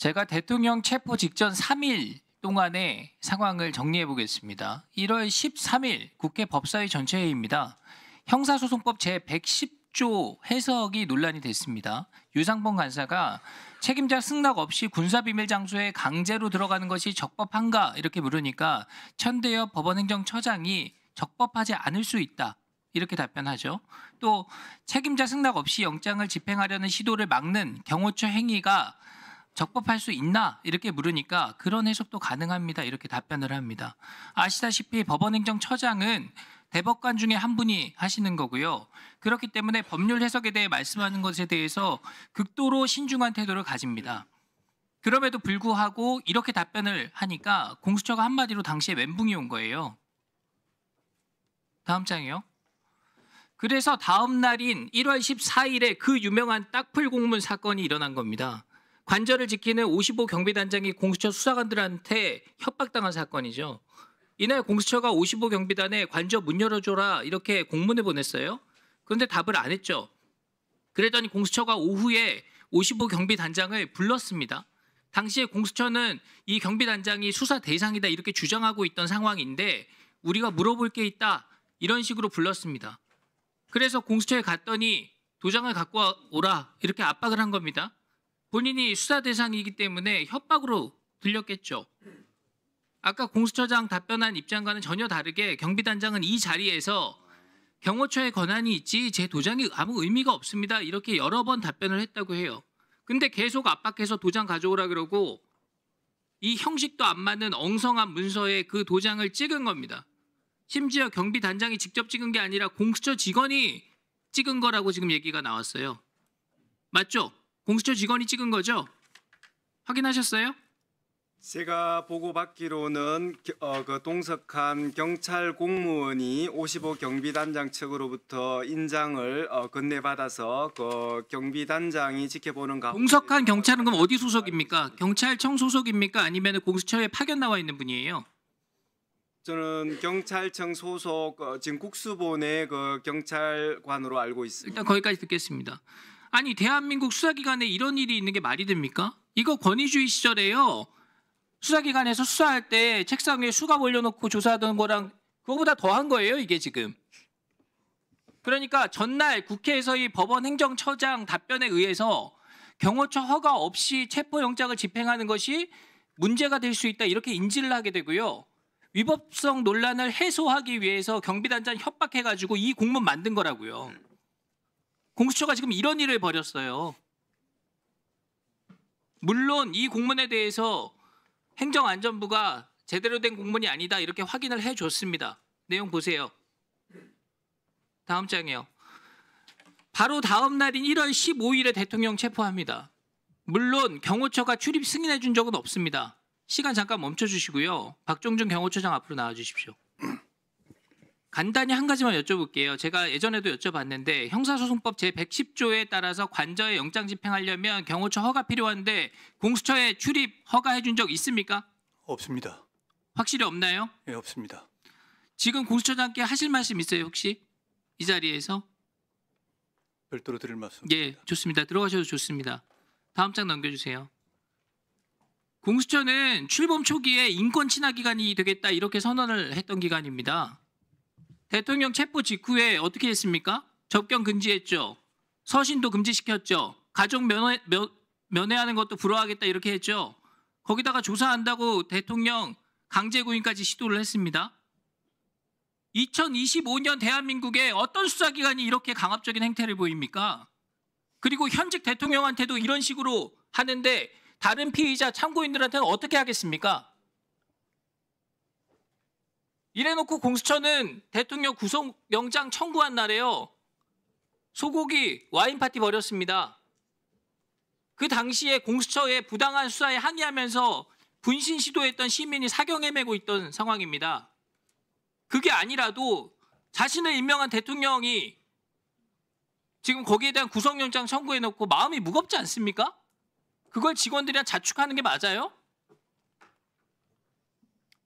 제가 대통령 체포 직전 3일 동안의 상황을 정리해 보겠습니다. 1월 13일 국회 법사위 전체회의입니다. 형사소송법 제110조 해석이 논란이 됐습니다. 유상범 간사가 책임자 승낙 없이 군사비밀 장소에 강제로 들어가는 것이 적법한가 이렇게 물으니까 천대엽 법원행정처장이 적법하지 않을 수 있다. 이렇게 답변하죠. 또 책임자 승낙 없이 영장을 집행하려는 시도를 막는 경호처 행위가 적법할 수 있나 이렇게 물으니까 그런 해석도 가능합니다. 이렇게 답변을 합니다. 아시다시피 법원행정처장은 대법관 중에 한 분이 하시는 거고요. 그렇기 때문에 법률 해석에 대해 말씀하는 것에 대해서 극도로 신중한 태도를 가집니다. 그럼에도 불구하고 이렇게 답변을 하니까 공수처가 한마디로 당시에 멘붕이 온 거예요. 다음 장이요. 그래서 다음 날인 1월 14일에 그 유명한 딱풀 공문 사건이 일어난 겁니다. 관절을 지키는 55 경비단장이 공수처 수사관들한테 협박당한 사건이죠. 이날 공수처가 55 경비단에 관저 문 열어줘라 이렇게 공문을 보냈어요. 그런데 답을 안 했죠. 그랬더니 공수처가 오후에 55 경비단장을 불렀습니다. 당시에 공수처는 이 경비단장이 수사 대상이다 이렇게 주장하고 있던 상황인데 우리가 물어볼 게 있다 이런 식으로 불렀습니다. 그래서 공수처에 갔더니 도장을 갖고 오라 이렇게 압박을 한 겁니다. 본인이 수사 대상이기 때문에 협박으로 들렸겠죠. 아까 공수처장 답변한 입장과는 전혀 다르게 경비단장은 이 자리에서 경호처의 권한이 있지 제 도장이 아무 의미가 없습니다. 이렇게 여러 번 답변을 했다고 해요. 근데 계속 압박해서 도장 가져오라 그러고 이 형식도 안 맞는 엉성한 문서에 그 도장을 찍은 겁니다. 심지어 경비단장이 직접 찍은 게 아니라 공수처 직원이 찍은 거라고 지금 얘기가 나왔어요. 맞죠? 공수처 직원이 찍은 거죠? 확인하셨어요? 제가 보고받기로는 그 동석한 경찰 공무원이 55 경비단장 측으로부터 인장을 건네받아서 그 경비단장이 지켜보는 가운데 동석한 경찰은 그럼 어디 소속입니까? 경찰청 소속입니까? 아니면 공수처에 파견 나와 있는 분이에요? 저는 경찰청 소속 지금 국수본의 그 경찰관으로 알고 있습니다. 일단 거기까지 듣겠습니다. 아니 대한민국 수사기관에 이런 일이 있는 게 말이 됩니까? 이거 권위주의 시절에요. 수사기관에서 수사할 때 책상 위에 수갑 올려놓고 조사하던 거랑 그거보다 더한 거예요 이게 지금. 그러니까 전날 국회에서의 법원행정처장 답변에 의해서 경호처 허가 없이 체포영장을 집행하는 것이 문제가 될 수 있다 이렇게 인지를 하게 되고요. 위법성 논란을 해소하기 위해서 경비단장 협박해가지고 이 공문 만든 거라고요. 공수처가 지금 이런 일을 벌였어요. 물론 이 공문에 대해서 행정안전부가 제대로 된 공문이 아니다 이렇게 확인을 해줬습니다. 내용 보세요. 다음 장이요. 바로 다음 날인 1월 15일에 대통령 체포합니다. 물론 경호처가 출입 승인해 준 적은 없습니다. 시간 잠깐 멈춰주시고요. 박종준 경호처장 앞으로 나와주십시오. 간단히 한 가지만 여쭤볼게요. 제가 예전에도 여쭤봤는데 형사소송법 제110조에 따라서 관저에 영장 집행하려면 경호처 허가 필요한데 공수처에 출입 허가해 준 적 있습니까? 없습니다. 확실히 없나요? 예, 없습니다. 지금 공수처장께 하실 말씀 있어요 혹시? 이 자리에서? 별도로 드릴 말씀. 예, 좋습니다. 들어가셔도 좋습니다. 다음 장 넘겨주세요. 공수처는 출범 초기에 인권 친화 기관이 되겠다 이렇게 선언을 했던 기관입니다. 대통령 체포 직후에 어떻게 했습니까? 접견 금지했죠. 서신도 금지시켰죠. 가족 면회하는 것도 불허하겠다 이렇게 했죠. 거기다가 조사한다고 대통령 강제 구인까지 시도를 했습니다. 2025년 대한민국에 어떤 수사기관이 이렇게 강압적인 행태를 보입니까? 그리고 현직 대통령한테도 이런 식으로 하는데 다른 피의자 참고인들한테는 어떻게 하겠습니까? 이래놓고 공수처는 대통령 구속영장 청구한 날에요. 소고기 와인 파티 벌였습니다. 그 당시에 공수처의 부당한 수사에 항의하면서 분신 시도했던 시민이 사경 헤매고 있던 상황입니다. 그게 아니라도 자신을 임명한 대통령이 지금 거기에 대한 구속영장 청구해놓고 마음이 무겁지 않습니까? 그걸 직원들이랑 자축하는 게 맞아요?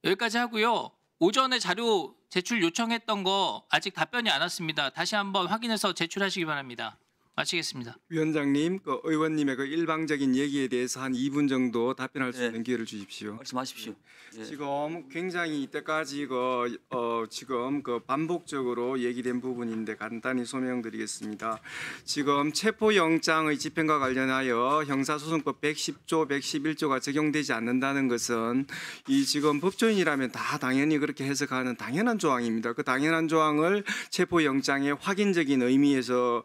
여기까지 하고요. 오전에 자료 제출 요청했던 거 아직 답변이 안 왔습니다. 다시 한번 확인해서 제출하시기 바랍니다. 마치겠습니다. 위원장님, 그 의원님의 그 일방적인 얘기에 대해서 한 2분 정도 답변할 수 네. 있는 기회를 주십시오. 말씀하십시오. 예. 지금 굉장히 이때까지 지금 반복적으로 얘기된 부분인데 간단히 소명드리겠습니다. 지금 체포영장의 집행과 관련하여 형사소송법 110조, 111조가 적용되지 않는다는 것은 이 지금 법조인이라면 다 당연히 그렇게 해석하는 당연한 조항입니다. 그 당연한 조항을 체포영장의 확인적인 의미에서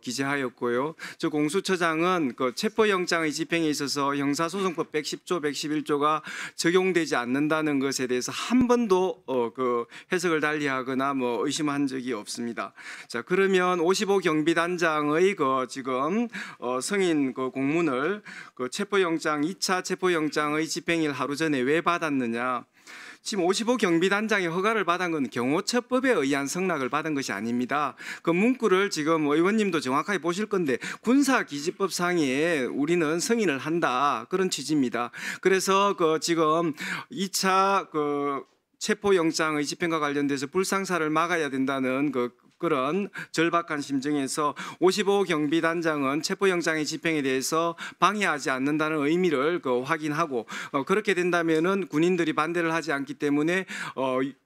기재하였고요. 저 공수처장은 그 체포영장의 집행에 있어서 형사소송법 110조, 111조가 적용되지 않는다는 것에 대해서 한 번도 그 해석을 달리하거나 뭐 의심한 적이 없습니다. 자, 그러면 55 경비단장의 그 지금 승인 그 공문을 그 체포영장 2차 체포영장의 집행일 하루 전에 왜 받았느냐? 지금 55 경비단장의 허가를 받은 건 경호처법에 의한 승낙을 받은 것이 아닙니다. 그 문구를 지금 의원님도 정확하게 보실 건데 군사기지법상에 우리는 승인을 한다 그런 취지입니다. 그래서 그 지금 2차 그 체포영장의 집행과 관련돼서 불상사를 막아야 된다는 그런 절박한 심정에서 55 경비단장은 체포영장의 집행에 대해서 방해하지 않는다는 의미를 확인하고 그렇게 된다면은 군인들이 반대를 하지 않기 때문에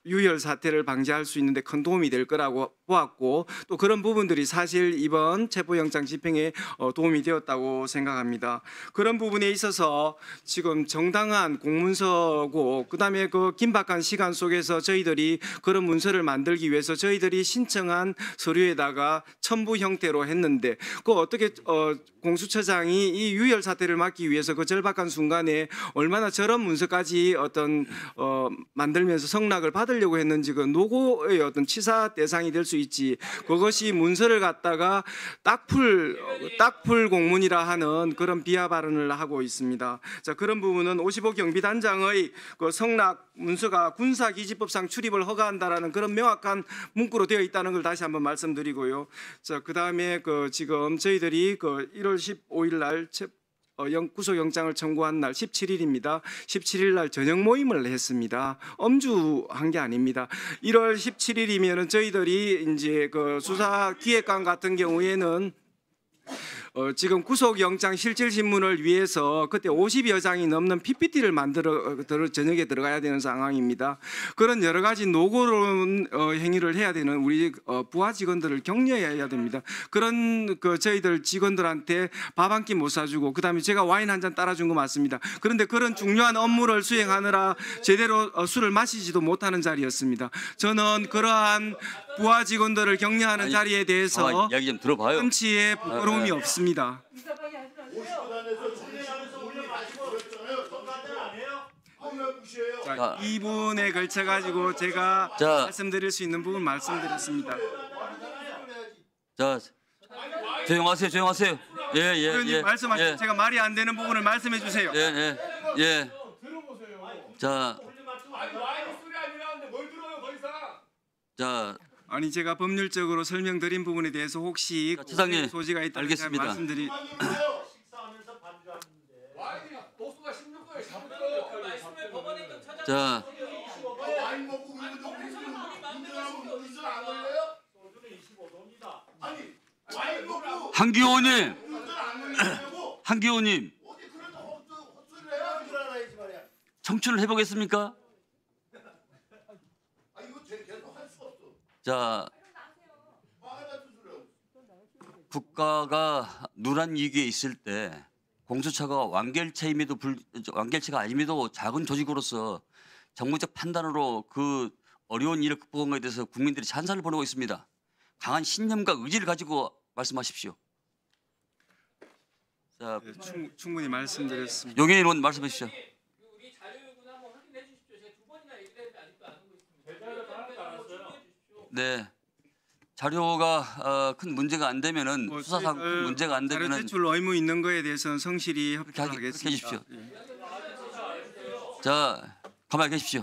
유혈 사태를 방지할 수 있는데 큰 도움이 될 거라고 보았고 또 그런 부분들이 사실 이번 체포영장 집행에 도움이 되었다고 생각합니다. 그런 부분에 있어서 지금 정당한 공문서고 그다음에 그 긴박한 시간 속에서 저희들이 그런 문서를 만들기 위해서 저희들이 신청한 서류에다가 첨부 형태로 했는데 그 어떻게 공수처장이 이 유혈 사태를 막기 위해서 그 절박한 순간에 얼마나 저런 문서까지 만들면서 성낙을 받으려고 했는지 그 노고의 어떤 치사 대상이 될 수 있지. 그것이 문서를 갖다가 딱풀 공문이라 하는 그런 비하 발언을 하고 있습니다. 자, 그런 부분은 55 경비단장의 그 성낙 문서가 군사기지법상 출입을 허가한다라는 그런 명확한 문구로 되어 있다는 걸 다시 한번 말씀드리고요. 자, 그다음에 지금 저희들이 1월 15일 날 구속영장을 청구한 날 17일입니다. 17일 날 저녁 모임을 했습니다. 엄주한 게 아닙니다. 1월 17일이면은 저희들이 이제 수사기획관 같은 경우에는 지금 구속영장 실질신문을 위해서 그때 50여 장이 넘는 PPT를 만들어 저녁에 들어가야 되는 상황입니다. 그런 여러 가지 노고로운 행위를 해야 되는 우리 부하 직원들을 격려해야 됩니다. 그런 저희들 직원들한테 밥 한 끼 못 사주고 그다음에 제가 와인 한 잔 따라준 거 맞습니다. 그런데 그런 중요한 업무를 수행하느라 제대로 술을 마시지도 못하는 자리였습니다. 저는 그러한 부하 직원들을 격려하는 자리에 대해서 이야기 좀 들어봐요. 한치의 부끄러움이 없습니다. 자, 2분에 걸쳐 가지고 제가 말씀드릴 수 있는 부분 말씀드렸습니다. 자, 조용하세요. 조용하세요. 예. 의원님 말씀하시죠. 제가 말이 안 되는 부분을 말씀해 주세요. 예. 자, 아니 제가 법률적으로 설명드린 부분에 대해서 혹시 차장님, 소지가 있다면 알겠습니다. 말씀드리. 자, 한기호님, 청취를 해보겠습니까? 자, 국가가 누란 위기에 있을 때 공수처가 완결체가 아님에도 작은 조직으로서 정무적 판단으로 그 어려운 일을 극복한 것에 대해서 국민들이 찬사를 보내고 있습니다. 강한 신념과 의지를 가지고 말씀하십시오. 자, 충분히 말씀드렸습니다. 용해인 의원 말씀해 주시죠. 우리 자료 요구나 한번 확인해 주십시오. 제가 2번이나 얘기를 했는데 아직도 안 하고 있습니다. 네. 자료가 큰 문제가 안 되면은 수사상 큰 문제가 안 자료 되면은 제출 의무 있는 거에 대해서는 성실히 그렇게 협조하겠습니다. 해주십시오. 자, 가만히 계십시오.